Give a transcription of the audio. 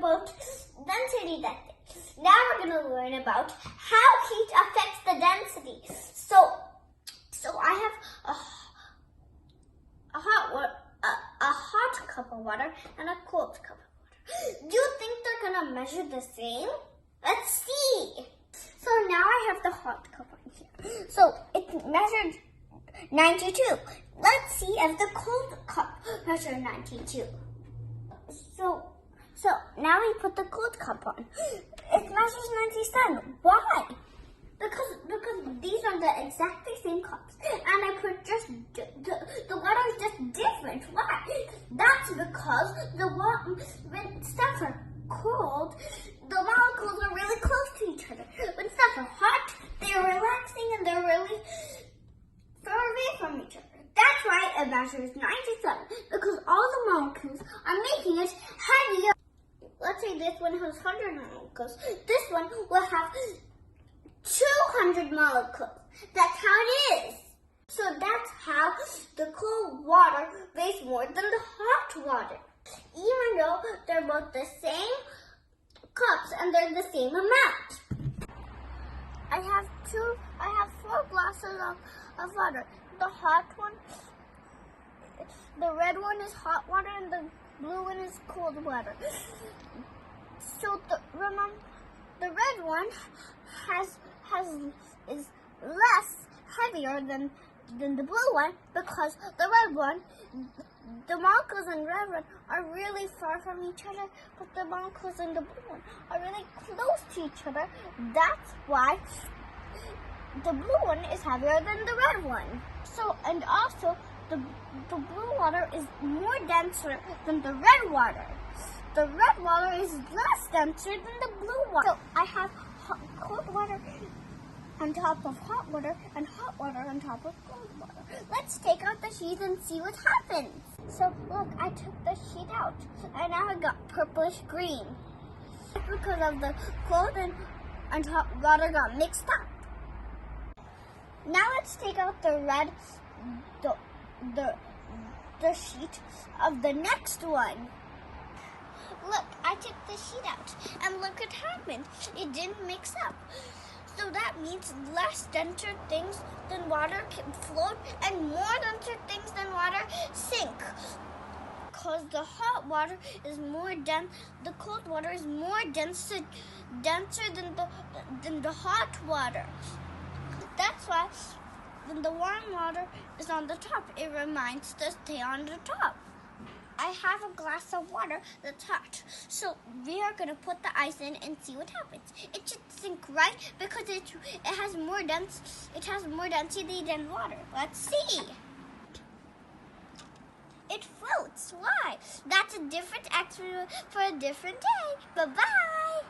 about density testing. Now we're going to learn about how heat affects the density. So I have a hot cup of water and a cold cup of water. Do you think they're going to measure the same? Let's see. So now I have the hot cup on here. So it measured 92. Let's see if the cold cup measured 92. So now we put the cold cup on. It measures 97. Why? Because these are the exactly same cups, and I put just the water is just different. Why? That's because when stuff are cold, the molecules are really close to each other. When stuff are hot, they're relaxing and they're really far away from each other. That's why it measures 97, because all the molecules are making it heavier. Let's say this one has 100 molecules. This one will have 200 molecules. That's how it is. So that's how the cold water weighs more than the hot water. Even though they're both the same cups and they're the same amount. I have 4 glasses of water. The hot one, the red one is hot water and the blue one is cold water. So remember, the red one is less heavier than the blue one, because the red one, the molecules in red one are really far from each other, but the molecules in the blue one are really close to each other. That's why the blue one is heavier than the red one. So, and also the blue water is more denser than the red water. The red water is less denser than the blue water. So I have cold water on top of hot water and hot water on top of cold water. Let's take out the sheet and see what happens. So look, I took the sheet out and now I got purplish green. Because of the cold and hot water got mixed up. Now let's take out the red, the sheet of the next one. Look, I took the sheet out, and look what happened. It didn't mix up. So that means less denser things than water can float, and more denser things than water sink. Because the hot water is more dense, the cold water is more denser than the hot water. That's why when the warm water is on the top, it reminds to stay on the top. I have a glass of water that's hot. So we are going to put the ice in and see what happens. It should sink right because it has more density than water. Let's see. It floats. Why? That's a different experiment for a different day. Bye-bye.